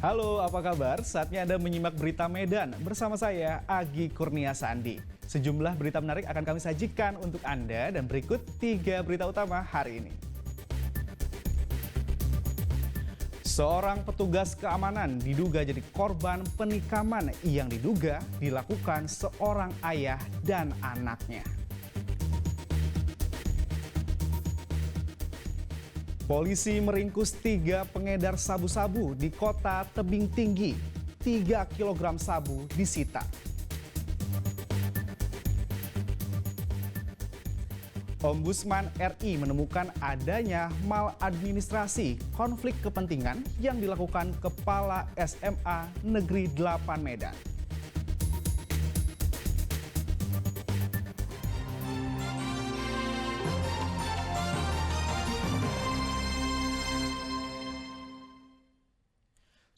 Halo, apa kabar? Saatnya Anda menyimak berita Medan bersama saya, Agi Kurnia Sandi. Sejumlah berita menarik akan kami sajikan untuk Anda dan berikut 3 berita utama hari ini. Seorang petugas keamanan diduga jadi korban penikaman yang diduga dilakukan seorang ayah dan anaknya. Polisi meringkus 3 pengedar sabu-sabu di kota Tebing Tinggi. 3 kg sabu disita. Ombudsman RI menemukan adanya maladministrasi konflik kepentingan yang dilakukan Kepala SMA Negeri 8 Medan.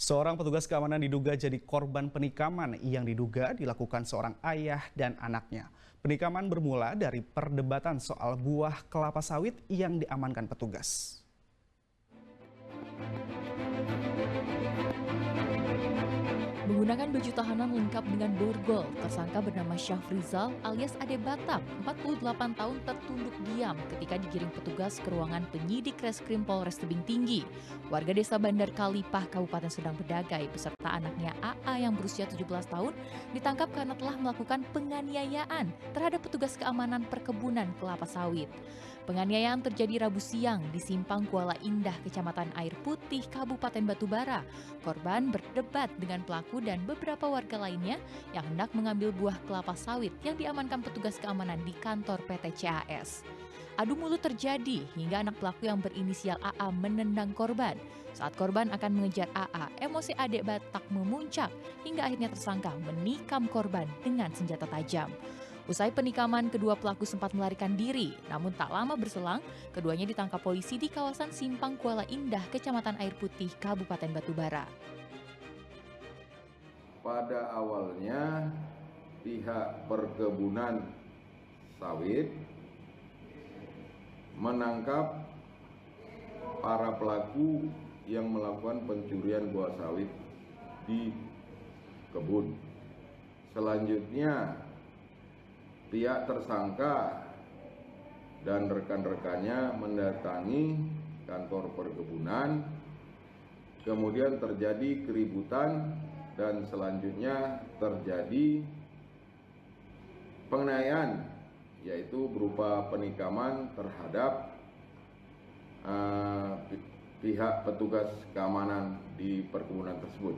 Seorang petugas keamanan diduga jadi korban penikaman yang diduga dilakukan seorang ayah dan anaknya. Penikaman bermula dari perdebatan soal buah kelapa sawit yang diamankan petugas. Menggunakan baju tahanan lengkap dengan borgol, tersangka bernama Syafrizal alias Ade Batam, 48 tahun tertunduk diam ketika digiring petugas ke ruangan penyidik Reskrim Polres Tebing Tinggi. Warga desa Bandar Kalipah, Kabupaten Serdang Bedagai beserta anaknya AA yang berusia 17 tahun ditangkap karena telah melakukan penganiayaan terhadap petugas keamanan perkebunan kelapa sawit. Penganiayaan terjadi Rabu siang di Simpang Kuala Indah, Kecamatan Air Putih, Kabupaten Batubara. Korban berdebat dengan pelaku dan beberapa warga lainnya yang hendak mengambil buah kelapa sawit yang diamankan petugas keamanan di kantor PT CAS. Adu mulut terjadi hingga anak pelaku yang berinisial AA menendang korban. Saat korban akan mengejar AA, emosi adik Batak memuncak hingga akhirnya tersangka menikam korban dengan senjata tajam. Usai penikaman, kedua pelaku sempat melarikan diri, namun tak lama berselang, keduanya ditangkap polisi di kawasan Simpang Kuala Indah, Kecamatan Air Putih, Kabupaten Batubara. Pada awalnya, pihak perkebunan sawit menangkap para pelaku yang melakukan pencurian buah sawit di kebun. Selanjutnya, pihak tersangka dan rekan-rekannya mendatangi kantor perkebunan, kemudian terjadi keributan dan selanjutnya terjadi penganiayaan, yaitu berupa penikaman terhadap pihak petugas keamanan di perkebunan tersebut.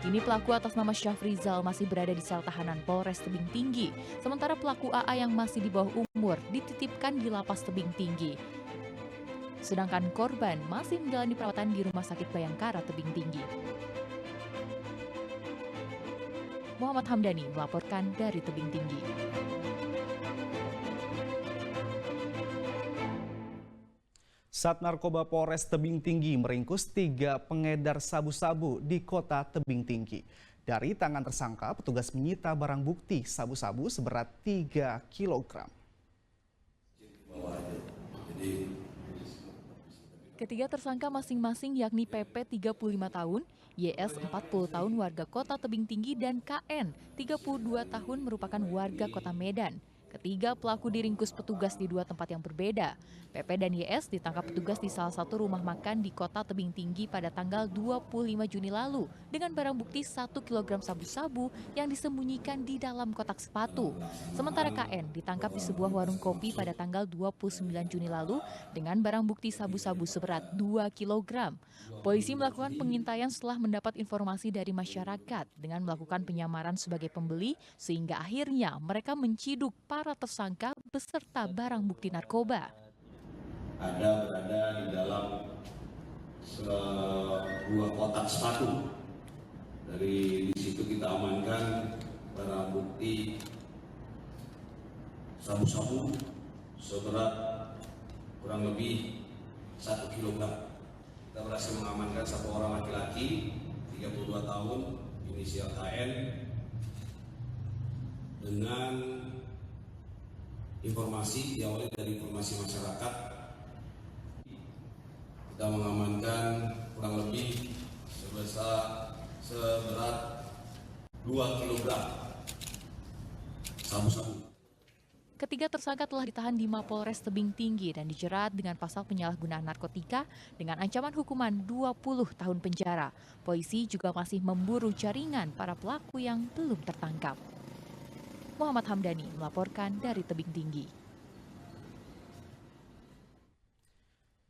Kini pelaku atas nama Syafrizal masih berada di sel tahanan Polres Tebing Tinggi, sementara pelaku AA yang masih di bawah umur dititipkan di Lapas Tebing Tinggi. Sedangkan korban masih menjalani perawatan di Rumah Sakit Bayangkara Tebing Tinggi. Muhammad Hamdani melaporkan dari Tebing Tinggi. Sat Narkoba Polres Tebing Tinggi meringkus 3 pengedar sabu-sabu di kota Tebing Tinggi. Dari tangan tersangka, petugas menyita barang bukti sabu-sabu seberat 3 kg. Ketiga tersangka masing-masing yakni PP 35 tahun, YS 40 tahun warga kota Tebing Tinggi dan KN 32 tahun merupakan warga kota Medan. Ketiga pelaku diringkus petugas di 2 tempat yang berbeda. PP dan YS ditangkap petugas di salah satu rumah makan di kota Tebing Tinggi pada tanggal 25 Juni lalu dengan barang bukti 1 kg sabu-sabu yang disembunyikan di dalam kotak sepatu. Sementara KN ditangkap di sebuah warung kopi pada tanggal 29 Juni lalu dengan barang bukti sabu-sabu seberat 2 kg. Polisi melakukan pengintaian setelah mendapat informasi dari masyarakat dengan melakukan penyamaran sebagai pembeli sehingga akhirnya mereka menciduk para tersangka beserta barang bukti narkoba. Ada berada di dalam sebuah kotak sepatu. Dari di situ kita amankan barang bukti sabu-sabu seberat kurang lebih 1 kg. Kita berhasil mengamankan satu orang laki-laki 32 tahun inisial KN dengan informasi diawali dari informasi masyarakat. Kita mengamankan kurang lebih seberat 2 kg sabu-sabu. Ketiga tersangka telah ditahan di Mapolres Tebing Tinggi dan dijerat dengan pasal penyalahgunaan narkotika dengan ancaman hukuman 20 tahun penjara. Polisi juga masih memburu jaringan para pelaku yang belum tertangkap. Muhammad Hamdani melaporkan dari Tebing Tinggi.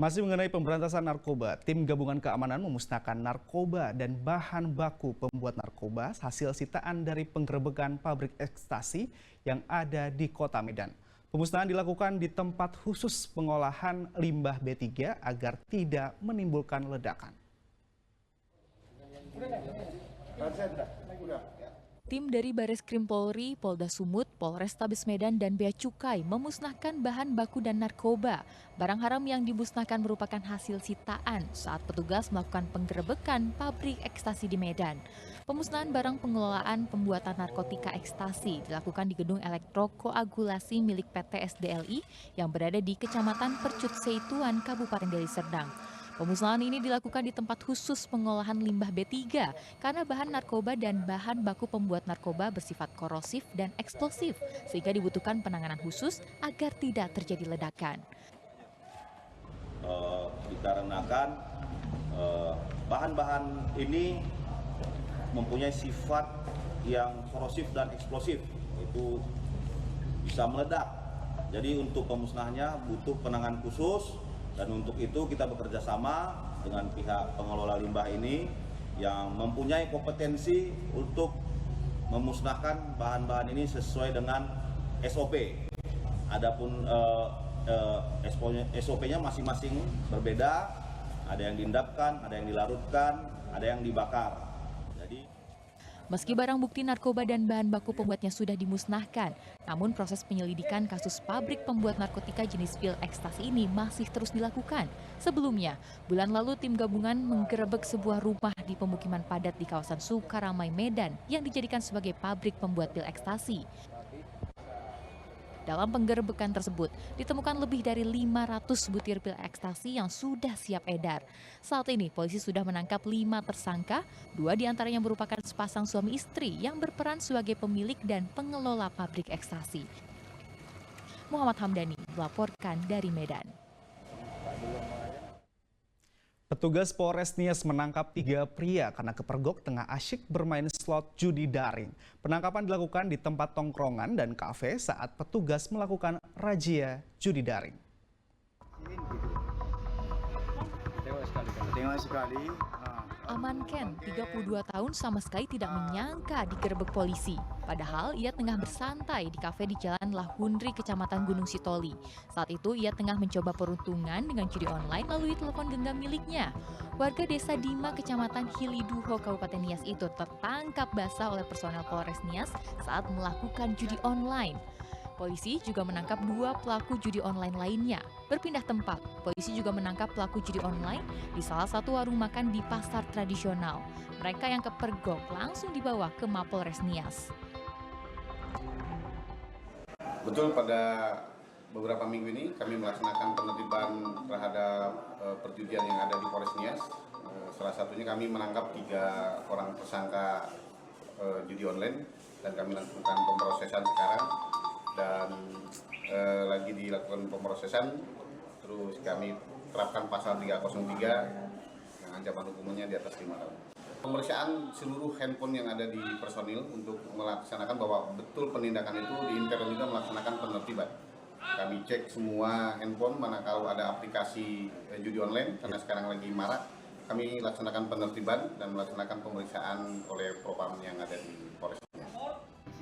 Masih mengenai pemberantasan narkoba, tim gabungan keamanan memusnahkan narkoba dan bahan baku pembuat narkoba hasil sitaan dari penggerebekan pabrik ekstasi yang ada di Kota Medan. Pemusnahan dilakukan di tempat khusus pengolahan limbah B3 agar tidak menimbulkan ledakan. Tim dari Bareskrim Polri, Polda Sumut, Polrestabes Medan, dan Bea Cukai memusnahkan bahan baku dan narkoba. Barang haram yang dimusnahkan merupakan hasil sitaan saat petugas melakukan penggerebekan pabrik ekstasi di Medan. Pemusnahan barang pengelolaan pembuatan narkotika ekstasi dilakukan di gedung elektrokoagulasi milik PT SDLI yang berada di Kecamatan Percut Seituan, Kabupaten Deli Serdang. Pemusnahan ini dilakukan di tempat khusus pengolahan limbah B3 karena bahan narkoba dan bahan baku pembuat narkoba bersifat korosif dan eksplosif sehingga dibutuhkan penanganan khusus agar tidak terjadi ledakan. Dikarenakan bahan-bahan ini mempunyai sifat yang korosif dan eksplosif, itu bisa meledak. Jadi untuk pemusnahannya butuh penanganan khusus. Dan untuk itu kita bekerja sama dengan pihak pengelola limbah ini yang mempunyai kompetensi untuk memusnahkan bahan-bahan ini sesuai dengan SOP. Adapun SOP-nya masing-masing berbeda, ada yang diendapkan, ada yang dilarutkan, ada yang dibakar. Meski barang bukti narkoba dan bahan baku pembuatnya sudah dimusnahkan, namun proses penyelidikan kasus pabrik pembuat narkotika jenis pil ekstasi ini masih terus dilakukan. Sebelumnya, bulan lalu tim gabungan menggerebek sebuah rumah di pemukiman padat di kawasan Sukaramai, Medan yang dijadikan sebagai pabrik pembuat pil ekstasi. Dalam penggerebekan tersebut, ditemukan lebih dari 500 butir pil ekstasi yang sudah siap edar. Saat ini, polisi sudah menangkap 5 tersangka, 2 diantaranya merupakan sepasang suami istri yang berperan sebagai pemilik dan pengelola pabrik ekstasi. Muhammad Hamdani melaporkan dari Medan. Petugas Polres Nias menangkap 3 pria karena kepergok tengah asyik bermain slot judi daring. Penangkapan dilakukan di tempat tongkrongan dan kafe saat petugas melakukan razia judi daring. Aman Ken, 32 tahun sama sekali tidak menyangka digerebek polisi. Padahal ia tengah bersantai di kafe di Jalan Lahundri, Kecamatan Gunung Sitoli. Saat itu ia tengah mencoba peruntungan dengan judi online melalui telepon genggam miliknya. Warga desa Dima, Kecamatan Hiliduho, Kabupaten Nias itu tertangkap basah oleh personel Polres Nias saat melakukan judi online. Polisi juga menangkap 2 pelaku judi online lainnya. Berpindah tempat, polisi juga menangkap pelaku judi online di salah satu warung makan di pasar tradisional. Mereka yang kepergok langsung dibawa ke Mapolres Nias. Betul, pada beberapa minggu ini kami melaksanakan penertiban terhadap perjudian yang ada di Polres Nias. Salah satunya kami menangkap 3 orang tersangka judi online dan kami lakukan pemrosesan sekarang. Dan lagi dilakukan pemrosesan, terus kami terapkan pasal 303 yang ancaman hukumannya di atas 5 tahun. Pemeriksaan seluruh handphone yang ada di personil untuk melaksanakan bahwa betul penindakan itu di intern juga melaksanakan penertiban. Kami cek semua handphone, mana kalau ada aplikasi judi online, karena sekarang lagi marak, kami laksanakan penertiban dan melaksanakan pemeriksaan oleh propam yang ada di Polres.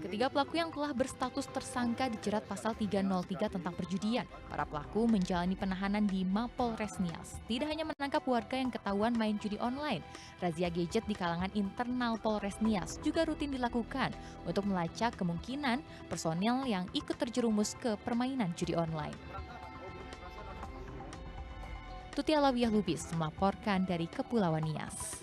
Ketiga pelaku yang telah berstatus tersangka dijerat pasal 303 tentang perjudian. Para pelaku menjalani penahanan di Mapolres Nias. Tidak hanya menangkap warga yang ketahuan main judi online, razia gadget di kalangan internal Polres Nias juga rutin dilakukan untuk melacak kemungkinan personil yang ikut terjerumus ke permainan judi online. Tuti Alawiyah Lubis melaporkan dari Kepulauan Nias.